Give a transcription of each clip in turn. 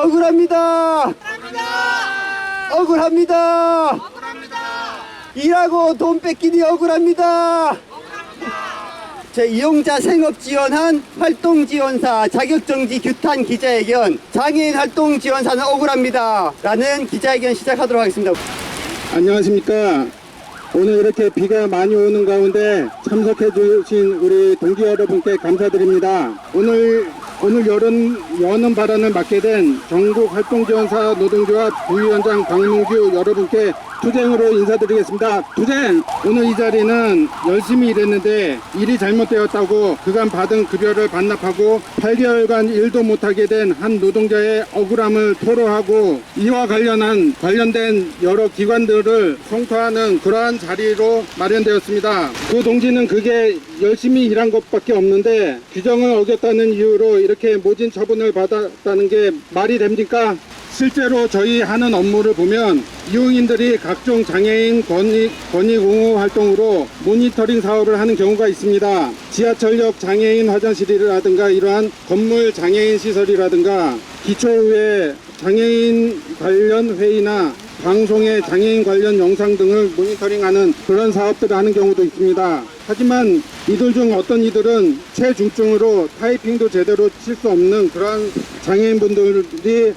억울합니다. 억울합니다. 일하고 돈 뺏기니 억울합니다. 이용자 생업 지원한 활동지원사 자격정지 규탄 기자회견, 장애인 활동지원사는 억울합니다 라는 기자회견 시작하도록 하겠습니다. 안녕하십니까. 오늘 이렇게 비가 많이 오는 가운데 참석해 주신 우리 동지 여러분께 감사드립니다. 오늘 여는 발언을 맡게 된 전국 활동지원사 노동조합 부위원장 박문규 여러분께 투쟁으로 인사드리겠습니다. 투쟁! 오늘 이 자리는 열심히 일했는데 일이 잘못되었다고 그간 받은 급여를 반납하고 8개월간 일도 못하게 된 한 노동자의 억울함을 토로하고 이와 관련된 여러 기관들을 성토하는 그러한 자리로 마련되었습니다. 그 동지는 그게 열심히 일한 것밖에 없는데 규정을 어겼다는 이유로 이렇게 모진 처분을 받았다는 게 말이 됩니까? 실제로 저희 하는 업무를 보면 이용인들이 각종 장애인 권익 공호 활동으로 모니터링 사업을 하는 경우가 있습니다. 지하철역 장애인 화장실이라든가 이러한 건물 장애인 시설이라든가 기초의회 장애인 관련 회의나 방송의 장애인 관련 영상 등을 모니터링하는 그런 사업들을 하는 경우도 있습니다. 하지만 이들 중 어떤 이들은 체중증으로 타이핑도 제대로 칠 수 없는 그러한 장애인분들이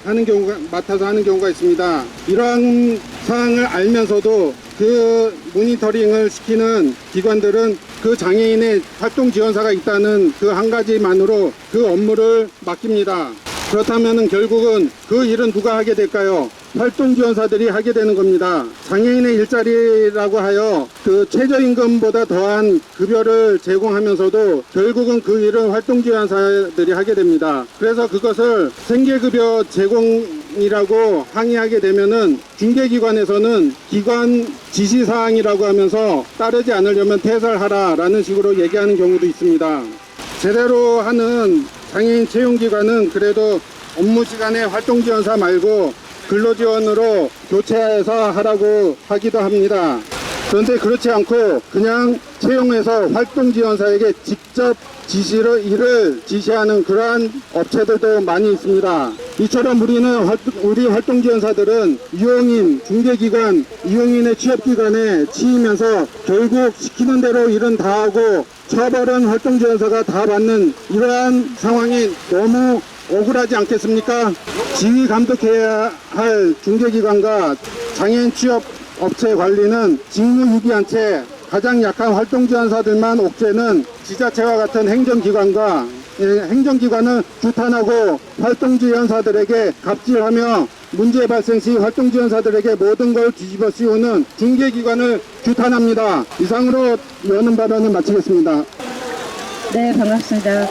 맡아서 하는 경우가 있습니다. 이러한 사항을 알면서도 그 모니터링을 시키는 기관들은 그 장애인의 활동 지원사가 있다는 그 한 가지만으로 그 업무를 맡깁니다. 그렇다면 결국은 그 일은 누가 하게 될까요? 활동지원사들이 하게 되는 겁니다. 장애인의 일자리라고 하여 그 최저임금보다 더한 급여를 제공하면서도 결국은 그 일은 활동지원사들이 하게 됩니다. 그래서 그것을 생계급여 제공이라고 항의하게 되면은 중개기관에서는 기관 지시사항이라고 하면서 따르지 않으려면 퇴설하라라는 식으로 얘기하는 경우도 있습니다. 제대로 하는 장애인 채용기관은 그래도 업무 시간에 활동지원사 말고 근로지원으로 교체해서 하라고 하기도 합니다. 그런데 그렇지 않고 그냥 채용해서 활동지원사에게 직접 일을 지시하는 그러한 업체들도 많이 있습니다. 이처럼 우리 활동지원사들은 이용인, 중개기관, 이용인의 취업기관에 치이면서 결국 시키는 대로 일은 다 하고 처벌은 활동지원사가 다 받는 이러한 상황이 너무 억울하지 않겠습니까? 지휘 감독해야 할 중개기관과 장애인 취업 업체 관리는 직무유기한 채 가장 약한 활동지원사들만 옥죄는 지자체와 같은 행정기관은 규탄하고 활동지원사들에게 갑질하며 문제 발생 시 활동지원사들에게 모든 걸 뒤집어 씌우는 중개기관을 규탄합니다. 이상으로 여는 발언을 마치겠습니다. 네, 반갑습니다.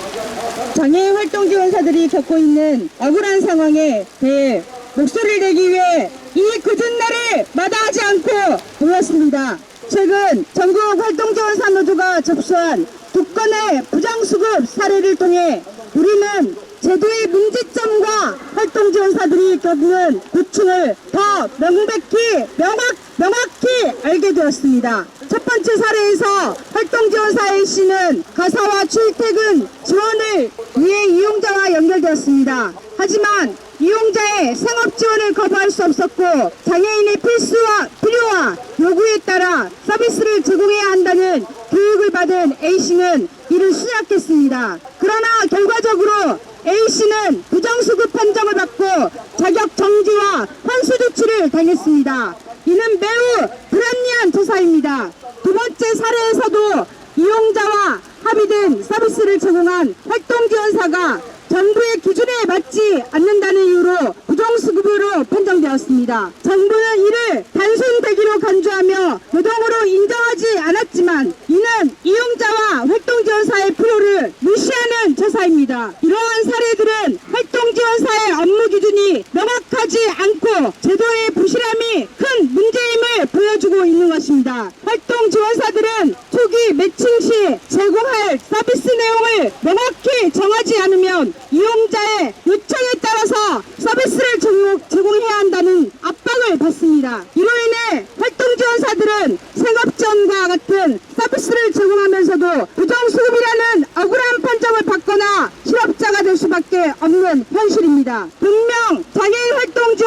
장애인 활동지원사들이 겪고 있는 억울한 상황에 대해 목소리를 내기 위해 이 굳은 날을 마다하지 않고 모였습니다. 최근 전국 활동지원사 노조가 접수한 2건의 부정수급 사례를 통해 우리는 제도의 문제점과 활동지원사들이 겪는 고충을 더 명확히 알게 되었습니다. 첫 번째 사례에서 활동지원사 A씨는 가사와 출퇴근 지원을 위해 이용자와 연결되었습니다. 하지만 이용자의 생업지원을 거부할 수 없었고 장애인의 필요와 요구에 따라 서비스를 제공해야 한다는 교육을 받은 A씨는 이를 수락했습니다. 그러나 결과적으로 A씨는 부정수급 판정을 받고 자격 정지와 환수 조치를 당했습니다. 이는 매우 불합리한 조사입니다. 두 번째 사례에서도 이용자와 합의된 서비스를 제공한 활동지원사가 정부의 기준에 맞지 않는다는 이유로 부정수급으로 판정되었습니다. 정부는 이를 단순 대기로 간주하며 노동으로 인정하지 않았지만 이는 이용자와 활동지원사의 필요를 무시하는 조사입니다. 이러한 사례들은 활동지원사의 업무 기준이 명확하지 않고 제도의 부실함이 큰 문제임을 보여주고 있는 것입니다. 활동지원사들은 초기 매칭 시 제공할 서비스 내용을 명확히 정하지 않으면 이용자의 요청에 따라서 서비스를 제공해야 한다는 압박을 받습니다. 이로 인해 활동지원사들은 생업지원과 같은 서비스를 제공하면서도 부정수급이라는 억울한 판정을 받거나 실업자가 될 수밖에 없는 현실입니다. 분명 장애인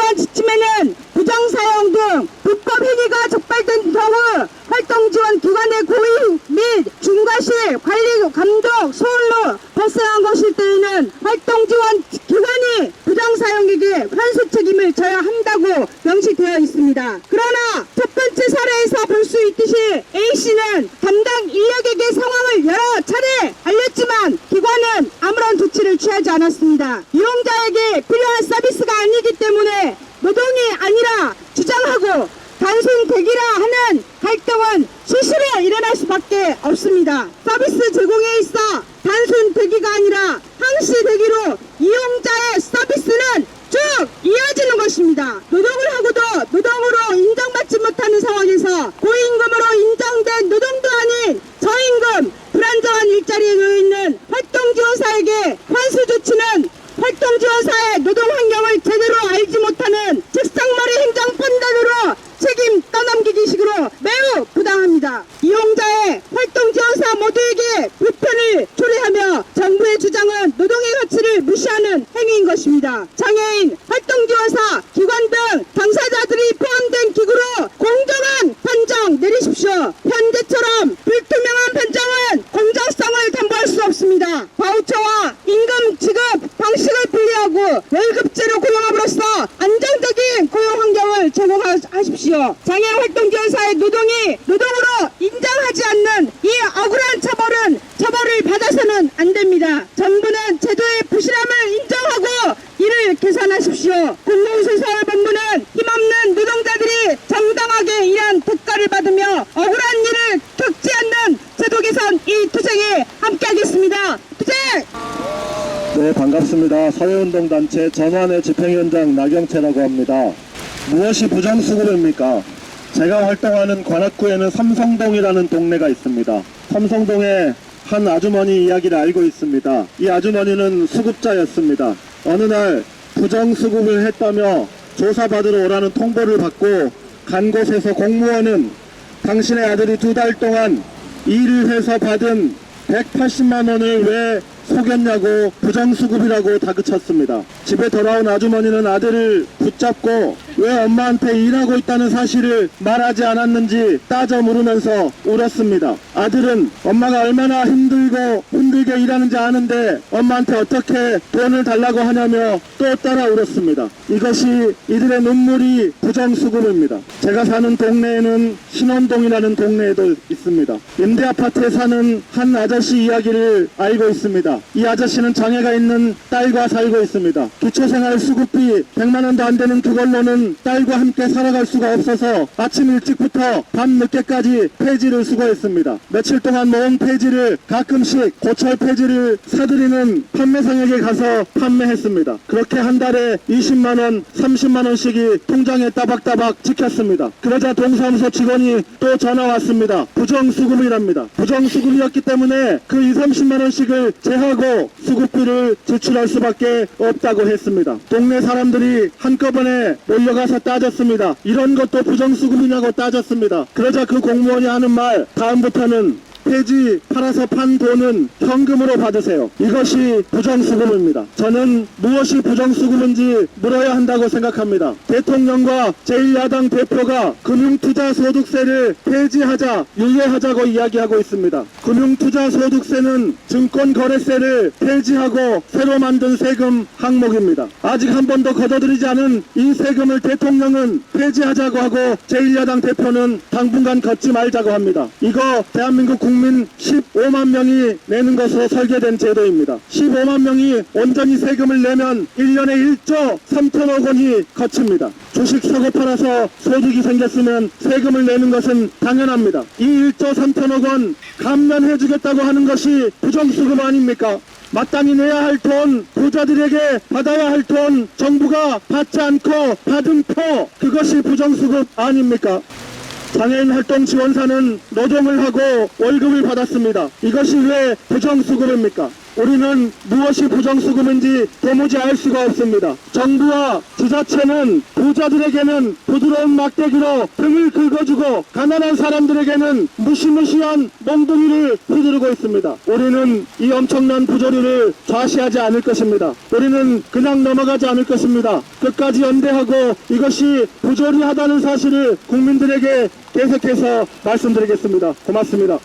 이러한 지침에는 부정사용 등 불법 행위가 적발된 경우 활동지원 기관의 고의 및 중과실 관리 감독 소홀로 발생한 것일 때에는 활동지원 기관이 부정사용에게 환수 책임을 져야 한다고 명시되어 있습니다. 그러나 첫 번째 사례에서 볼 수 있듯이 A씨는 담당 인력에게 상황을 여러 차례 알렸지만 기관은 아무런 조치를 취하지 않았습니다. 이용자에게 필요한 서비스가 아니기 때문에 노동이 아니라 주장하고 단순 대기라 하는 갈등은 수시로 일어날 수밖에 없습니다. 서비스 제공에 있어 단순 대기가 아니라 항시 대기로 이용자의 서비스는 쭉 이어지는 것입니다. 노동을 하고도 노동으로 인정받지 못하는 상황에서 고임금으로 인정된 노동도 아닌 저임금, 불안정한 일자리에 놓여있는 활동지원사에게 환수 조치는 활동지원사의 노동 환경을 제대로 알지 못하는 직상머리 행정 판단으로 책임 떠넘기기식으로 매우 부당합니다. 이용자의 활동지원사 모두에게 불편을 초래하며 정부의 주장은 노동의 가치를 무시하는 행위인 것입니다. 장애인, 활동지원사, 기관 등 당사자들이 포함된 기구로 공정한 판정 내리십시오. 현재처럼 불투명한 판정은 공정성을 담보할 수 없습니다. 바우처와 임금 지급 방식을 분리하고 월급제로 고용함으로써 안정적인 고용 환경을 제공하십시오. 장애인 활동지원사의 노동이 노동으로 인정하지 않는 이 억울한 처벌을 받아서는 안 됩니다. 정부는 제도의 부실함을 인정하고 이를 개선하십시오. 공무원수사본부는 힘없는 노동자들이 정당하게 일한 대가를 받으며 억울한 일을 겪지 않는 제도 개선 이 투쟁에 함께하겠습니다. 투쟁! 네, 반갑습니다. 사회운동단체 전환의 집행위원장 나경채라고 합니다. 무엇이 부정수급입니까? 제가 활동하는 관악구에는 삼성동이라는 동네가 있습니다. 삼성동에 한 아주머니 이야기를 알고 있습니다. 이 아주머니는 수급자였습니다. 어느 날 부정수급을 했다며 조사받으러 오라는 통보를 받고 간 곳에서 공무원은 당신의 아들이 2달 동안 일을 해서 받은 180만 원을 왜 속였냐고 부정수급이라고 다그쳤습니다. 집에 돌아온 아주머니는 아들을 붙잡고 왜 엄마한테 일하고 있다는 사실을 말하지 않았는지 따져 물으면서 울었습니다. 아들은 엄마가 얼마나 힘들게 일하는지 아는데 엄마한테 어떻게 돈을 달라고 하냐며 또 따라 울었습니다. 이것이 이들의 눈물이 부정수급입니다. 제가 사는 동네에는 신원동이라는 동네에도 있습니다. 임대아파트에 사는 한 아저씨 이야기를 알고 있습니다. 이 아저씨는 장애가 있는 딸과 살고 있습니다. 기초생활 수급비 100만 원도 안 되는 그걸로는 딸과 함께 살아갈 수가 없어서 아침 일찍부터 밤 늦게까지 폐지를 수거했습니다. 며칠 동안 모은 폐지를 가끔씩 고철 폐지를 사들이는 판매상에게 가서 판매했습니다. 그렇게 한 달에 20만 원, 30만 원씩이 통장에 따박따박 찍혔습니다. 그러자 동사무소 직원이 또 전화 왔습니다. 부정수급이랍니다. 부정수급이었기 때문에 그 20, 30만 원씩을 제하고 수급비를 지출할 수밖에 없다고 했습니다. 동네 사람들이 한꺼번에 몰려가서 따졌습니다. 이런 것도 부정수급이냐고 따졌습니다. 그러자 그 공무원이 하는 말, 다음부터는 폐지 팔아서 판 돈은 현금으로 받으세요. 이것이 부정수급입니다. 저는 무엇이 부정수급인지 물어야 한다고 생각합니다. 대통령과 제1야당 대표가 금융투자소득세를 폐지하자, 유예하자고 이야기하고 있습니다. 금융투자소득세는 증권거래세를 폐지하고 새로 만든 세금 항목입니다. 아직 한 번도 걷어들이지 않은 이 세금을 대통령은 폐지하자고 하고 제1야당 대표는 당분간 걷지 말자고 합니다. 이거 대한민국 국민 15만 명이 내는 것으로 설계된 제도입니다. 15만 명이 온전히 세금을 내면 1년에 1조 3천억 원이 거칩니다. 주식 사고 팔아서 소득이 생겼으면 세금을 내는 것은 당연합니다. 이 1조 3천억 원 감면해주겠다고 하는 것이 부정수급 아닙니까? 마땅히 내야 할 돈, 부자들에게 받아야 할 돈 정부가 받지 않고 받은 표, 그것이 부정수급 아닙니까? 장애인 활동 지원사는 노동을 하고 월급을 받았습니다. 이것이 왜 부정수급입니까? 우리는 무엇이 부정수급인지 도무지 알 수가 없습니다. 정부와 지자체는 부자들에게는 부드러운 막대기로 등을 긁어주고 가난한 사람들에게는 무시무시한 몽둥이를 휘두르고 있습니다. 우리는 이 엄청난 부조리를 좌시하지 않을 것입니다. 우리는 그냥 넘어가지 않을 것입니다. 끝까지 연대하고 이것이 부조리하다는 사실을 국민들에게 계속해서 말씀드리겠습니다. 고맙습니다.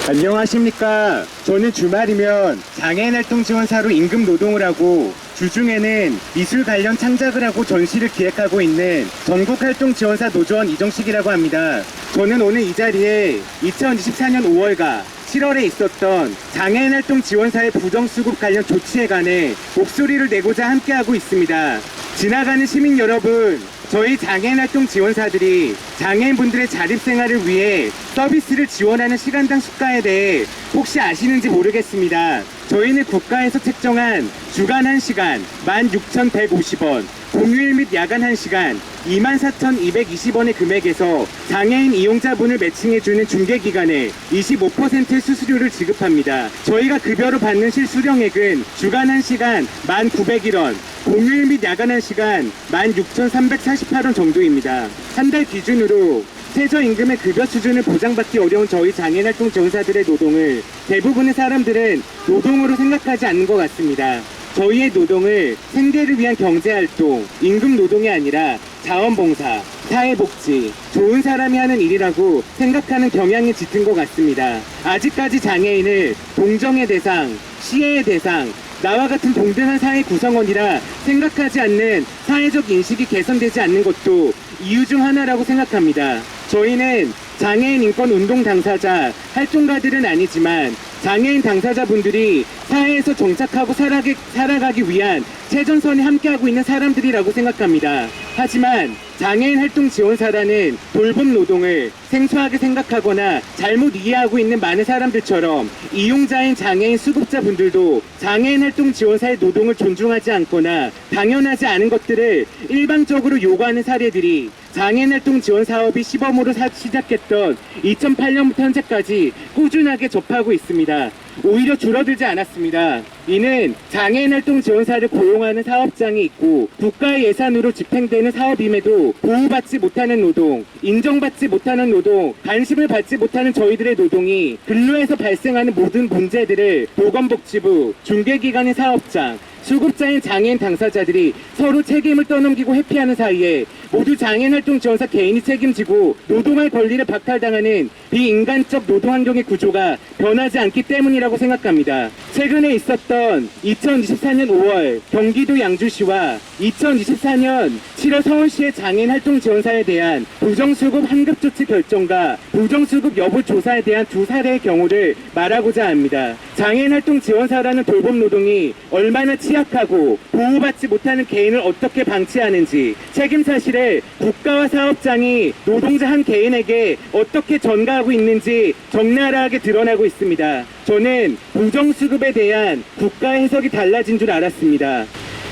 안녕하십니까. 저는 주말이면 장애인 활동 지원사로 임금 노동을 하고 주중에는 미술 관련 창작을 하고 전시를 기획하고 있는 전국활동지원사 노조원 이정식이라고 합니다. 저는 오늘 이 자리에 2024년 5월과 7월에 있었던 장애인 활동 지원사의 부정수급 관련 조치에 관해 목소리를 내고자 함께하고 있습니다. 지나가는 시민 여러분, 저희 장애인 활동 지원사들이 장애인분들의 자립생활을 위해 서비스를 지원하는 시간당 수가에 대해 혹시 아시는지 모르겠습니다. 저희는 국가에서 책정한 주간 1시간 16,150원, 공휴일 및 야간 1시간 24,220원의 금액에서 장애인 이용자분을 매칭해주는 중개기관에 25%의 수수료를 지급합니다. 저희가 급여로 받는 실수령액은 주간 1시간 1,901원, 공휴일 및 야간 1시간 16,348원 정도입니다. 한 달 기준으로 최저임금의 급여 수준을 보장받기 어려운 저희 장애인 활동 지원사들의 노동을 대부분의 사람들은 노동으로 생각하지 않는 것 같습니다. 저희의 노동을 생계를 위한 경제활동, 임금 노동이 아니라 자원봉사, 사회복지, 좋은 사람이 하는 일이라고 생각하는 경향이 짙은 것 같습니다. 아직까지 장애인을 동정의 대상, 시혜의 대상, 나와 같은 동등한 사회 구성원이라 생각하지 않는 사회적 인식이 개선되지 않는 것도 이유 중 하나라고 생각합니다. 저희는 장애인 인권 운동 당사자, 활동가들은 아니지만 장애인 당사자분들이 사회에서 정착하고 살아가기 위한 최전선에 함께하고 있는 사람들이라고 생각합니다. 하지만 장애인 활동 지원사라는 돌봄 노동을 생소하게 생각하거나 잘못 이해하고 있는 많은 사람들처럼 이용자인 장애인 수급자분들도 장애인 활동 지원사의 노동을 존중하지 않거나 당연하지 않은 것들을 일방적으로 요구하는 사례들이 장애인 활동 지원 사업이 시범으로 시작했던 2008년부터 현재까지 꾸준하게 접하고 있습니다. 오히려 줄어들지 않았습니다. 이는 장애인 활동 지원사를 고용하는 사업장이 있고 국가의 예산으로 집행되는 사업임에도 보호받지 못하는 노동, 인정받지 못하는 노동, 관심을 받지 못하는 저희들의 노동이 근로에서 발생하는 모든 문제들을 보건복지부, 중개기관의 사업장, 수급자인 장애인 당사자들이 서로 책임을 떠넘기고 회피하는 사이에 모두 장애인 활동 지원사 개인이 책임지고 노동할 권리를 박탈당하는 비인간적 노동환경의 구조가 변하지 않기 때문이라고 생각합니다. 최근에 있었던 2024년 5월 경기도 양주시와 2024년 7월 서울시의 장애인 활동 지원사에 대한 부정수급 환급조치 결정과 부정수급 여부 조사에 대한 두 사례의 경우를 말하고자 합니다. 장애인 활동 지원사라는 돌봄 노동이 얼마나 취약하고 보호받지 못하는 개인을 어떻게 방치하는지 책임 사실을 국가와 사업장이 노동자 한 개인에게 어떻게 전가하고 있는지 적나라하게 드러나고 있습니다. 저는 부정수급에 대한 국가의 해석이 달라진 줄 알았습니다.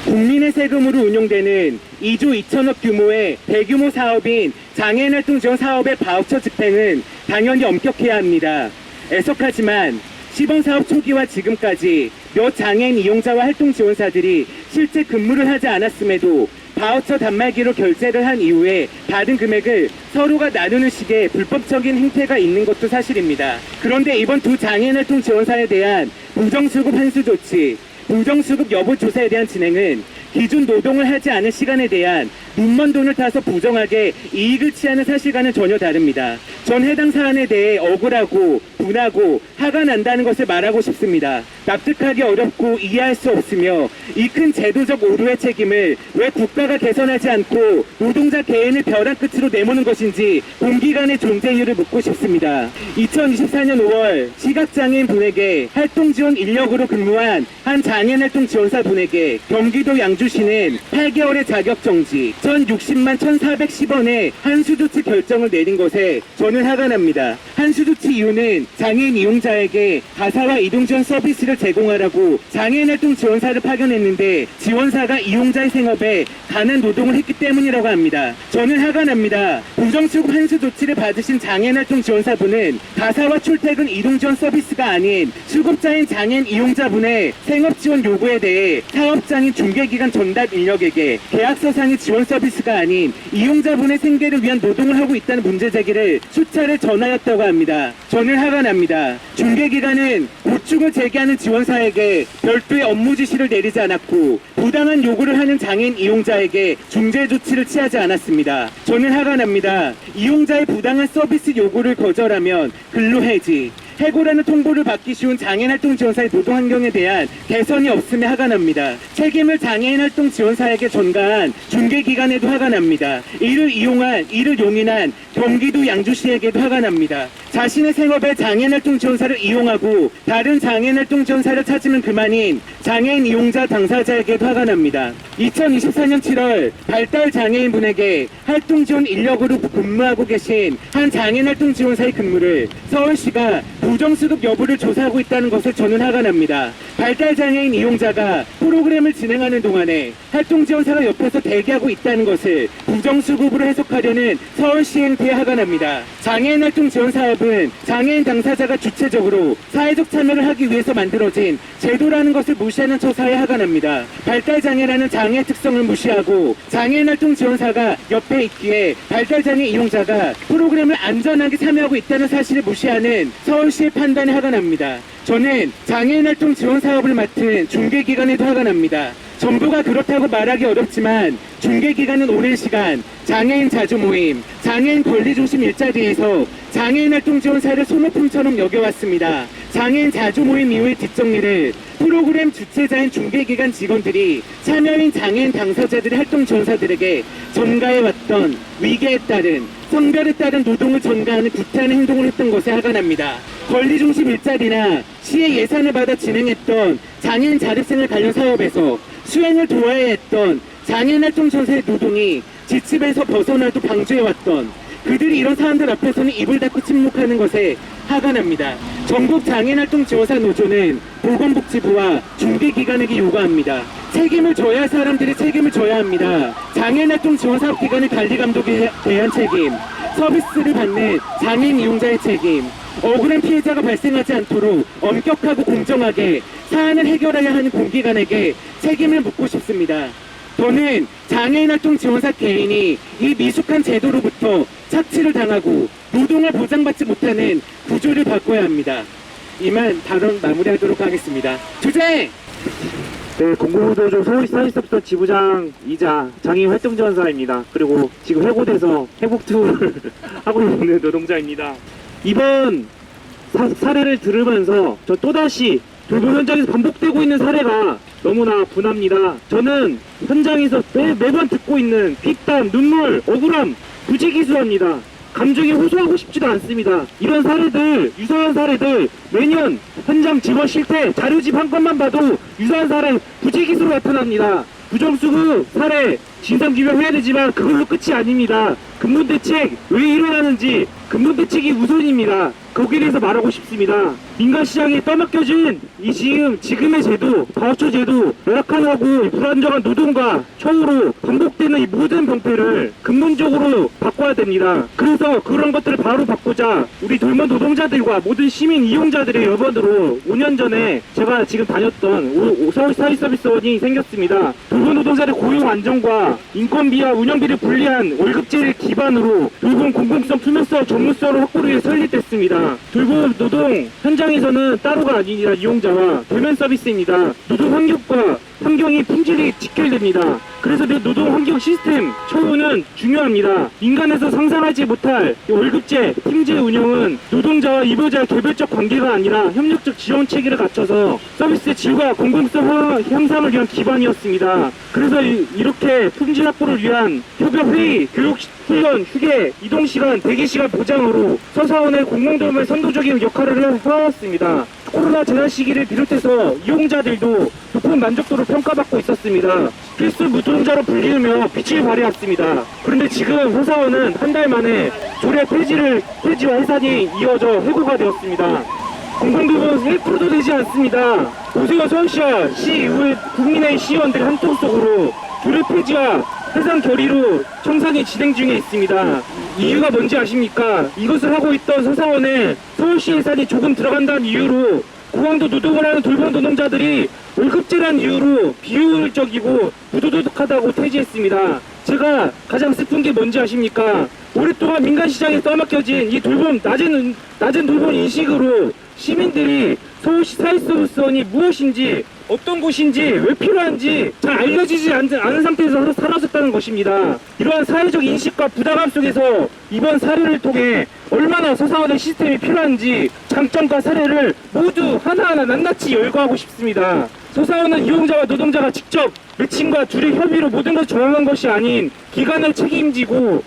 국민의 세금으로 운용되는 2조 2천억 규모의 대규모 사업인 장애인 활동 지원 사업의 바우처 집행은 당연히 엄격해야 합니다. 애석하지만 시범사업 초기와 지금까지 몇 장애인 이용자와 활동 지원사들이 실제 근무를 하지 않았음에도 바우처 단말기로 결제를 한 이후에 받은 금액을 서로가 나누는 식의 불법적인 행태가 있는 것도 사실입니다. 그런데 이번 두 장애인 활동 지원사에 대한 부정수급 환수 조치, 부정수급 여부 조사에 대한 진행은 기존 노동을 하지 않은 시간에 대한 눈먼 돈을 타서 부정하게 이익을 취하는 사실과는 전혀 다릅니다. 전 해당 사안에 대해 억울하고 분하고 화가 난다는 것을 말하고 싶습니다. 납득하기 어렵고 이해할 수 없으며 이 큰 제도적 오류의 책임을 왜 국가가 개선하지 않고 노동자 개인을 벼랑 끝으로 내모는 것인지 공기관의 존재 이유를 묻고 싶습니다. 2024년 5월 시각장애인 분에게 활동지원 인력으로 근무한 한 장애인 활동 지원사 분에게 경기도 양주시는 8개월의 자격정지 1,060만 1,410원의 한수조치 결정을 내린 것에 저는 화가 납니다. 환수 조치 이유는 장애인 이용자에게 가사와 이동 지원 서비스를 제공하라고 장애인 활동 지원사를 파견했는데 지원사가 이용자의 생업에 가난 노동을 했기 때문이라고 합니다. 저는 화가 납니다. 부정수급 환수 조치를 받으신 장애인 활동 지원사분은 가사와 출퇴근 이동 지원 서비스가 아닌 수급자인 장애인 이용자분의 생업 지원 요구에 대해 사업장인 중개기관 전담 인력에게 계약서상의 지원 서비스가 아닌 이용자분의 생계를 위한 노동을 하고 있다는 문제 제기를 수차례 전하였다고 합니다. 저는 화가 납니다. 중개기관은 고충을 제기하는 지원사에게 별도의 업무 지시를 내리지 않았고 부당한 요구를 하는 장애인 이용자에게 중재 조치를 취하지 않았습니다. 저는 화가 납니다. 이용자의 부당한 서비스 요구를 거절하면 근로해지, 해고라는 통보를 받기 쉬운 장애인 활동 지원사의 노동 환경에 대한 개선이 없음에 화가 납니다. 책임을 장애인 활동 지원사에게 전가한 중개기관에도 화가 납니다. 이를 용인한 경기도 양주시에게도 화가 납니다. 자신의 생업에 장애인 활동 지원사를 이용하고 다른 장애인 활동 지원사를 찾으면 그만인 장애인 이용자 당사자에게도 화가 납니다. 2024년 7월 발달 장애인분에게 활동 지원 인력으로 근무하고 계신 한 장애인 활동 지원사의 근무를 서울시가 부정수급 여부를 조사하고 있다는 것을 저는 화가 납니다. 발달장애인 이용자가 프로그램을 진행하는 동안에 활동지원사가 옆에서 대기하고 있다는 것을 부정수급으로 해석하려는 서울시의 행태에 화가 납니다. 장애인 활동지원사업은 장애인 당사자가 주체적으로 사회적 참여를 하기 위해서 만들어진 제도라는 것을 무시하는 처사에 화가 납니다. 발달장애라는 장애 특성을 무시하고 장애인 활동지원사가 옆에 있기에 발달장애 이용자가 프로그램을 안전하게 참여하고 있다는 사실을 무시하는 서울시의 판단에 화가 납니다. 저는 장애인 활동 지원 사업을 맡은 중개기관에도 화가 납니다. 정부가 그렇다고 말하기 어렵지만 중개기관은 오랜 시간 장애인 자주 모임, 장애인 권리중심 일자리에서 장애인 활동 지원사를 소모품처럼 여겨왔습니다. 장애인 자주 모임 이후의 뒷정리를 프로그램 주최자인 중개기관 직원들이 참여인 장애인 당사자들의 활동 지원사들에게 전가해왔던 위계에 따른 성별에 따른 노동을 전가하는 구태하는 행동을 했던 것에 화가 납니다. 권리중심 일자리나 시의 예산을 받아 진행했던 장애인 자립생활 관련 사업에서 수행을 도와야 했던 장애인 활동 전사의 노동이 지침에서 벗어나도 방조해왔던 그들이 이런 사람들 앞에서는 입을 닫고 침묵하는 것에 화가 납니다. 전국 장애인 활동 지원사 노조는 보건복지부와 중개기관에게 요구합니다. 책임을 져야 할 사람들이 책임을 져야 합니다. 장애인 활동 지원사업기관의 관리 감독에 대한 책임, 서비스를 받는 장애인 이용자의 책임, 억울한 피해자가 발생하지 않도록 엄격하고 공정하게 사안을 해결해야 하는 공기관에게 책임을 묻고 싶습니다. 저는 장애인 활동 지원사 개인이 이 미숙한 제도로부터 착취를 당하고 노동을 보장받지 못하는 구조를 바꿔야 합니다. 이만 발언 마무리하도록 하겠습니다. 주제! 네, 공공노조 서울시 사회서비스 지부장이자 장애인 활동지원사입니다. 그리고 지금 해고돼서 회복 투어를 하고 있는 노동자입니다. 이번 사례를 들으면서 저 또다시 돌봄 현장에서 반복되고 있는 사례가 너무나 분합니다. 저는 현장에서 매번 듣고 있는 핏땀, 눈물, 억울함, 부지기수합니다. 감정이 호소하고 싶지도 않습니다. 이런 사례들, 유사한 사례들 매년 현장 직원 실태 자료집 한 건만 봐도 유사한 사례 부지기수로 나타납니다. 부정수급 사례 진상규명해야 되지만 그걸로 끝이 아닙니다. 근본대책 왜 일어나는지 근본대책이 우선입니다. 거기에 대해서 말하고 싶습니다. 민간시장에 떠맡겨진 이 지금의 제도, 가우처 제도, 열악하고 불안정한 노동과 처우로 반복되는 이 모든 병폐를 근본적으로 바꿔야 됩니다. 그래서 그런 것들을 바로 바꾸자 우리 돌봄 노동자들과 모든 시민 이용자들의 여번으로 5년 전에 제가 지금 다녔던 서울 사회서비스원이 생겼습니다. 돌봄 노동자의 고용 안정과 인건비와 운영비를 분리한 월급제를 기반으로 돌봄 공공성, 투명성, 전문성을 확보를 위해 설립됐습니다. 돌봄 노동 현장에서는 따로가 아니라 이용자와 대면 서비스입니다. 노동 환경이 품질이 직결됩니다. 그래서 노동 환경 시스템 처우는 중요합니다. 민간에서 상상하지 못할 월급제, 팀제 운영은 노동자와 입어자의 개별적 관계가 아니라 협력적 지원 체계를 갖춰서 서비스의 질과 공공성 향상을 위한 기반이었습니다. 그래서 이렇게 품질 확보를 위한 협업 회의, 교육 훈련, 휴게, 이동시간, 대기시간 보장으로 서사원의 공공도움의 선도적인 역할을 해왔습니다. 코로나 재난 시기를 비롯해서 이용자들도 높은 만족도를 평가받고 있었습니다. 필수 노동자로 불리우며 빛을 발해왔습니다. 그런데 지금 회사원은 한 달 만에 조례 폐지와 해산이 이어져 해고가 되었습니다. 공공도로는 1%도 되지 않습니다. 오세훈 서울시와 시 이후에 국민의 시의원들이 한통 속으로 조례 폐지와 해산 결의로 청산이 진행 중에 있습니다. 이유가 뭔지 아십니까? 이것을 하고 있던 서사원에 서울시 예산이 조금 들어간다는 이유로 고강도 노동을 하는 돌봄 노동자들이 월급제란 이유로 비효율적이고 부도덕하다고 퇴지했습니다. 제가 가장 슬픈 게 뭔지 아십니까? 오랫동안 민간시장에 떠맡겨진 이 돌봄, 낮은 돌봄 인식으로 시민들이 서울시 사회서비스원이 무엇인지, 어떤 곳인지, 왜 필요한지 잘 알려지지 않은 상태에서 사라졌다는 것입니다. 이러한 사회적 인식과 부담감 속에서 이번 사례를 통해 얼마나 서사원의 시스템이 필요한지 장점과 사례를 모두 하나하나 낱낱이 열거하고 싶습니다. 서사원은 이용자와 노동자가 직접 매칭과 둘의 협의로 모든 것을 정하는 것이 아닌 기관을 책임지고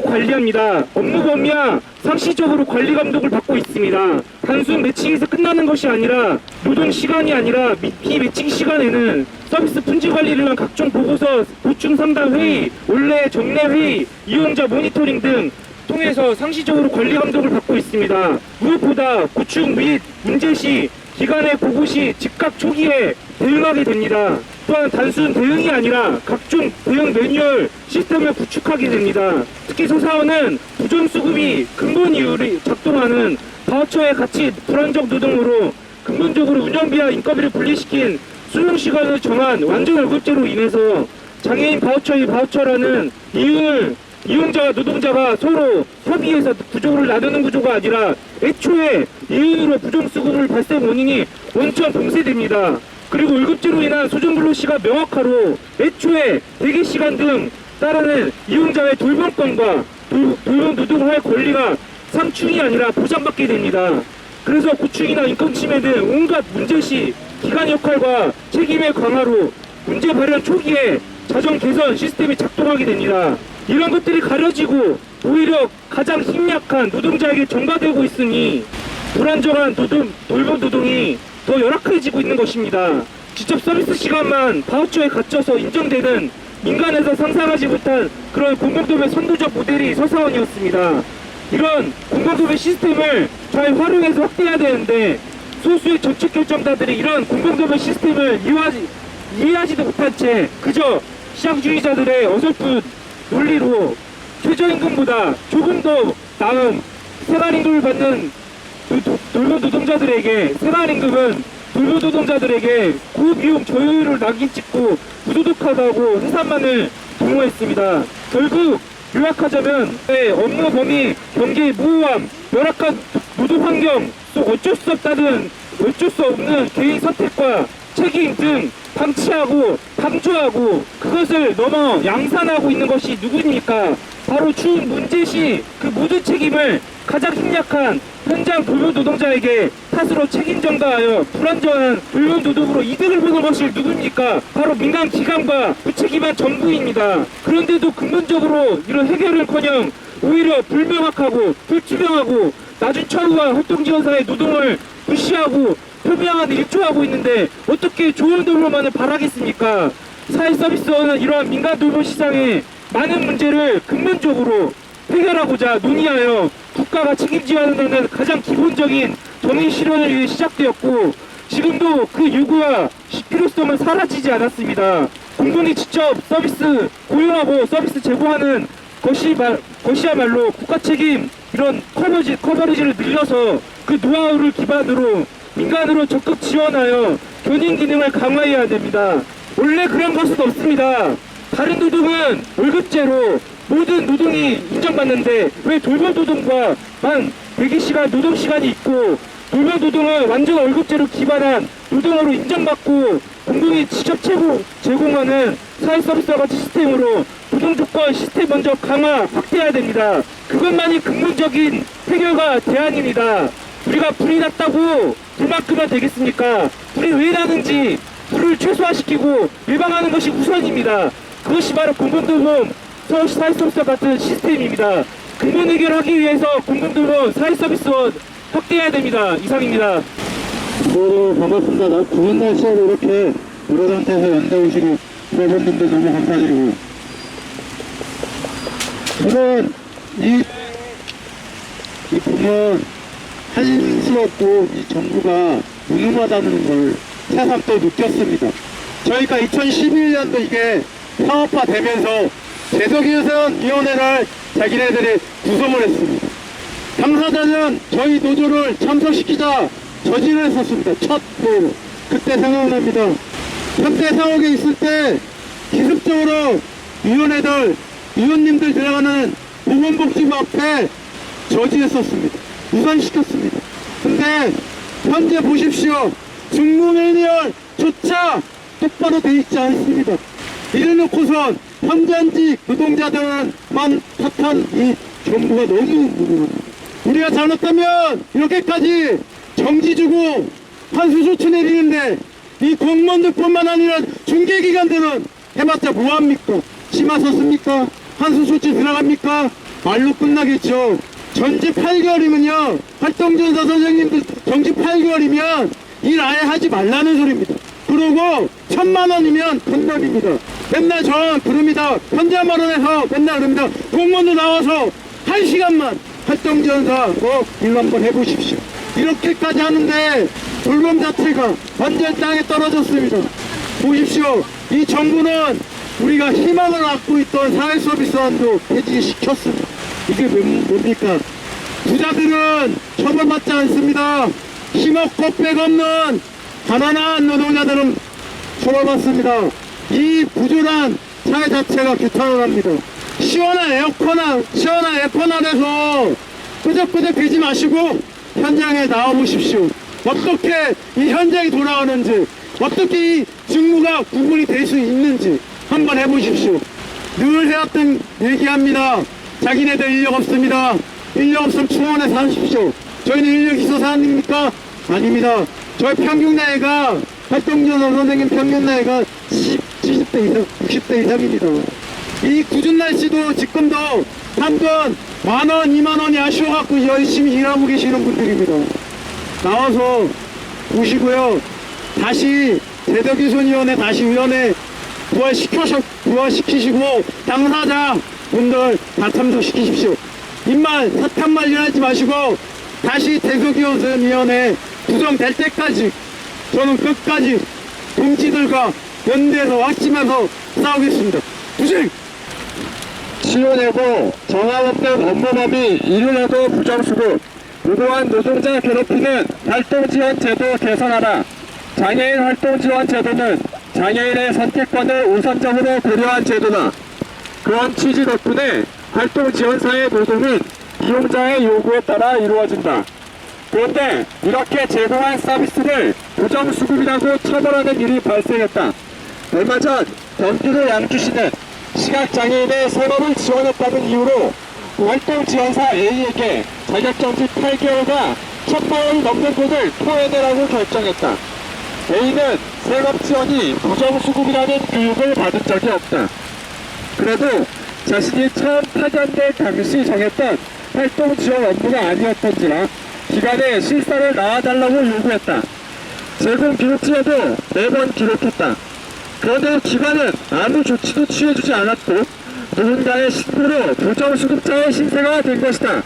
관리합니다. 업무 범위와 상시적으로 관리 감독을 받고 있습니다. 단순 매칭에서 끝나는 것이 아니라 노동 시간이 아니라 비매칭 시간에는 서비스 품질 관리를 위한 각종 보고서, 보충 상담 회의, 원래 정례 회의, 이용자 모니터링 등 통해서 상시적으로 관리 감독을 받고 있습니다. 무엇보다 구축 및 문제 시 기관의 보고 시 즉각 초기에 대응하게 됩니다. 또한 단순 대응이 아니라 각종 대응 매뉴얼 시스템을 구축하게 됩니다. 특히 소사원은 부정수급이 근본 이유로 작동하는 바우처의 가치 불안정 노동으로 근본적으로 운영비와 인건비를 분리시킨 수용시간을 정한 완전 월급제로 인해서 장애인 바우처의 바우처라는 이용자와 노동자가 서로 협의해서 구조를 나누는 구조가 아니라 애초에 이윤으로 부정수급을 발생 원인이 원천 봉쇄됩니다. 그리고 월급제로 인한 소정근로시가 명확하로 애초에 대기시간 등 따르는 이용자의 돌봄권과 돌봄 노동을 할 권리가 상충이 아니라 보장받게 됩니다. 그래서 고충이나 인권침해 등 온갖 문제시 기관 역할과 책임의 강화로 문제 발현 초기에 자정 개선 시스템이 작동하게 됩니다. 이런 것들이 가려지고 오히려 가장 힘약한 노동자에게 전가되고 있으니 불안정한 돌봄 노동이 더 열악해지고 있는 것입니다. 직접 서비스 시간만 바우처에 갇혀서 인정되는 민간에서 상상하지 못한 그런 공공도의 선도적 모델이 서사원이었습니다. 이런 공공도의 시스템을 잘 활용해서 확대해야 되는데 소수의 정책 결정자들이 이런 공공도의 시스템을 이해하지도 못한 채 그저 시장주의자들의 어설픈 논리로 최저임금보다 조금 더 나은 생활임금을 받는 돌봄 노동자들에게 생활임금은 돌봄 노동자들에게 고비용 저효율을 낙인찍고 부도덕하다고 해산만을 동호했습니다. 결국 요약하자면 업무 범위, 경계 모호함, 열악한 노동 환경 속 어쩔 수 없는 개인 선택과 책임 등 방치하고 방조하고 그것을 넘어 양산하고 있는 것이 누구입니까? 바로 추운 문제시 그 모든 책임을 가장 힘약한 현장 돌봄 노동자에게 탓으로 책임 전가하여 불안정한 돌봄 노동으로 이득을 보는 것이 누구입니까? 바로 민간 기관과 무책임한 정부입니다. 그런데도 근본적으로 이런 해결을커녕 오히려 불명확하고 불투명하고 낮은 처우와 활동지원사의 노동을 무시하고 표명하는 일조하고 있는데 어떻게 좋은 돌봄만을 바라겠습니까? 사회서비스원은 이러한 민간 돌봄 시장의 많은 문제를 근본적으로 해결하고자 논의하여 국가가 책임져야 하는 가장 기본적인 정의 실현을 위해 시작되었고 지금도 그 요구와 필요성은 사라지지 않았습니다. 공공이 직접 서비스 고용하고 서비스 제공하는 것이야말로 국가 책임 이런 커버리지를 늘려서 그 노하우를 기반으로 민간으로 적극 지원하여 견인 기능을 강화해야 됩니다. 원래 그런 것은 없습니다. 다른 노동은 월급제로 모든 노동이 인정받는데 왜 돌봄 노동과 만 대기시간 노동시간이 있고 돌봄 노동은 완전 월급제로 기반한 노동으로 인정받고 공공이 직접 제공하는 사회서비스와 같은 시스템으로 노동조건 시스템 먼저 강화 확대해야 됩니다. 그것만이 근본적인 해결과 대안입니다. 우리가 불이 났다고 불만 끄면 되겠습니까? 불이 왜 나는지 불을 최소화시키고 예방하는 것이 우선입니다. 그것이 바로 공공돌봄 서울시 사회서비스와 같은 시스템입니다. 근본 해결하기 위해서 공공돌봄 사회서비스원 확대해야 됩니다. 이상입니다. 네, 반갑습니다. 더운 날씨에도 이렇게 여러 단체에서 연대 오시고 여러분들 너무 감사드리고 이런 이 보면 한심스럽고 이 정부가 무능하다는 걸 새삼 또 느꼈습니다. 저희가 2011년도 이게 사업화되면서 제도개선위원회를 자기네들이 구성을 했습니다. 당사자는 저희 노조를 참석시키자 저지를 했었습니다. 첫 회의로. 그때 생각납니다. 현대 상옥에 있을 때 기습적으로 위원님들 들어가는 보건복지부 앞에 저지했었습니다. 무산시켰습니다. 근데 현재 보십시오. 중무 매뉴얼조차 똑바로 돼 있지 않습니다. 이래놓고선 현장직 노동자들만 탓한 이 정부가 너무 무능합니다. 우리가 잘못하면 이렇게까지 정지 주고 환수 조치 내리는데 이 공무원들뿐만 아니라 중개기관들은 해봤자 뭐합니까? 심화 썼습니까? 환수 조치 들어갑니까? 말로 끝나겠죠. 전지 8개월이면요, 활동전사 선생님들 정지 8개월이면 일 아예 하지 말라는 소리입니다. 그러고 1,000만 원이면 편법입니다. 맨날 저 그럽니다. 현장 발언해서 맨날 그럽니다. 공무원도 나와서 1시간만 활동전사 일 한번 해보십시오. 이렇게까지 하는데 돌봄 자체가 완전 땅에 떨어졌습니다. 보십시오. 이 정부는 우리가 희망을 갖고 있던 사회서비스안도 폐지시켰습니다. 이게 뭡니까? 부자들은 처벌받지 않습니다. 힘없고 빽 없는 가난한 노동자들은 처벌받습니다. 이 부조란 사회 자체가 규탄을 합니다. 시원한 에어컨 안에서 끄적끄적 대지 마시고 현장에 나와 보십시오. 어떻게 이 현장이 돌아가는지, 어떻게 이 직무가 구분이 될 수 있는지 한번 해보십시오. 늘 해왔던 얘기합니다. 자기네들 인력 없습니다. 인력 없으면 충원해 사십시오. 저희는 인력 있어서 아닙니까? 아닙니다. 저희 평균 나이가, 활동전사 선생님 평균 나이가 70대 이상, 60대 이상입니다. 이 궂은 날씨도 지금도 한번 10,000원, 20,000원이 아쉬워갖고 열심히 일하고 계시는 분들입니다. 나와서 보시고요. 다시 제도개선위원회 다시 위원회 부활시키시고 당사자 분들 다 참석시키십시오. 입만 사탕만 일하지 마시고 다시 제도개선위원회 구성될 때까지 저는 끝까지 동지들과 연대해서 확심해서 싸우겠습니다. 부생! 치료내고 정화없는 업무법이 이르러도 부정수급, 무도한 노동자 괴롭히는 활동지원 제도 개선하라. 장애인 활동지원 제도는 장애인의 선택권을 우선적으로 고려한 제도다. 그런 취지 덕분에 활동지원사의 노동은 이용자의 요구에 따라 이루어진다. 그런데 이렇게 제공한 서비스를 부정수급이라고 처벌하는 일이 발생했다. 얼마 전 경기도 양주시는 시각장애인의 생업을 지원했다는 이유로 활동지원사 A에게 자격정지 8개월과 1,000만 원이 넘는 돈을 토해내라고 결정했다. A는 생업지원이 부정수급이라는 교육을 받은 적이 없다. 그래도 자신이 처음 파견될 당시 정했던 활동지원 업무가 아니었던지라 기관에 실사를 나와달라고 요구했다. 제공 기록지에도 매번 기록했다. 그런데 기관은 아무 조치도 취해주지 않았고 누군가의 신고로 부정수급자의 신세가 된 것이다.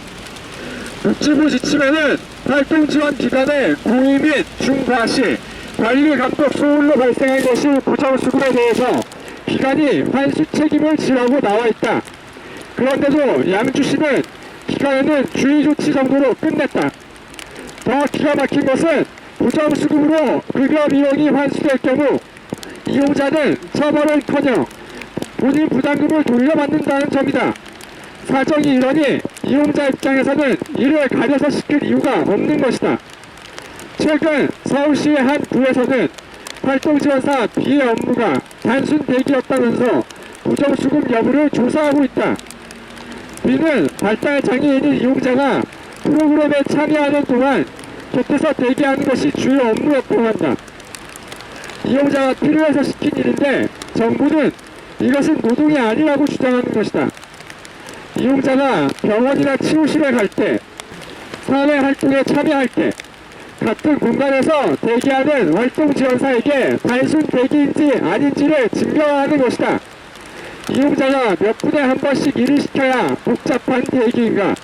복지부 지침에는 활동지원기관의 고의 및 중과시, 관리감독 소홀로 발생한 것이 부정수급에 대해서 기관이 환수 책임을 지라고 나와있다. 그런데도 양주시는 기관에는 주의조치 정도로 끝냈다. 더 기가 막힌 것은 부정수급으로 급여 비용이 환수될 경우 이용자는 처벌은커녕 본인 부담금을 돌려받는다는 점이다. 사정이 이러니 이용자 입장에서는 이를 가려서 시킬 이유가 없는 것이다. 최근 서울시의 한 구에서는 활동지원사 B의 업무가 단순 대기였다면서 부정수급 여부를 조사하고 있다. B는 발달장애인인 이용자가 프로그램에 참여하는 동안 곁에서 대기하는 것이 주요 업무였다고 한다. 이용자가 필요해서 시킨 일인데 정부는 이것은 노동이 아니라고 주장하는 것이다. 이용자가 병원이나 치료실에 갈 때, 사회활동에 참여할 때 같은 공간에서 대기하는 활동지원사에게 단순 대기인지 아닌지를 증명하는 것이다. 이용자가 몇 분에 한 번씩 일을 시켜야 복잡한 대기인가?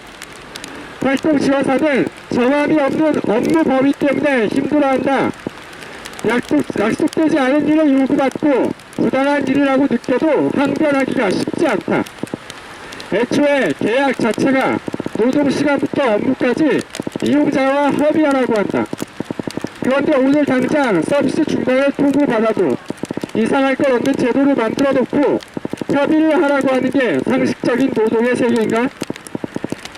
활동지원사는 정함이 없는 업무 범위 때문에 힘들어한다. 약속되지 않은 일을 요구받고 부당한 일이라고 느껴도 항변하기가 쉽지 않다. 애초에 계약 자체가 노동시간부터 업무까지 이용자와 협의하라고 한다. 그런데 오늘 당장 서비스 중단을 통보받아도 이상할 것 없는 제도를 만들어 놓고 협의를 하라고 하는 게 상식적인 노동의 세계인가?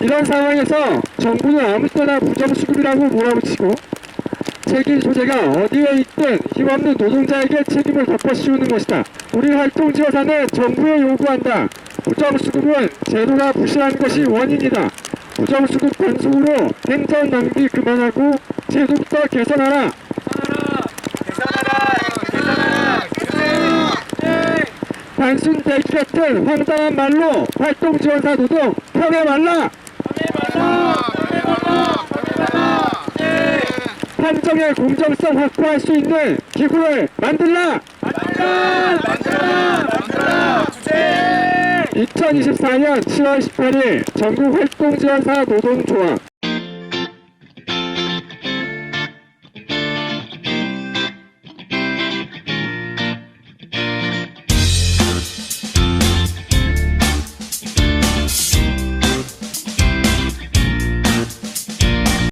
이런 상황에서 정부는 아무 때나 부정수급이라고 몰아붙이고 책임 소재가 어디에 있든 힘없는 노동자에게 책임을 덮어 씌우는 것이다. 우리 활동지원사는 정부에 요구한다. 부정수급은 제도가 부실한 것이 원인이다. 부정수급 단속으로 행정 낭비 그만하고 제도부터 개선하라. 단순 대기 같은 황당한 말로 활동지원사 노동 폄훼 말라. 판정의 공정성 확보할 수 있는 기구를 만들라. 2024년 7월 18일 전국 활동지원사 노동조합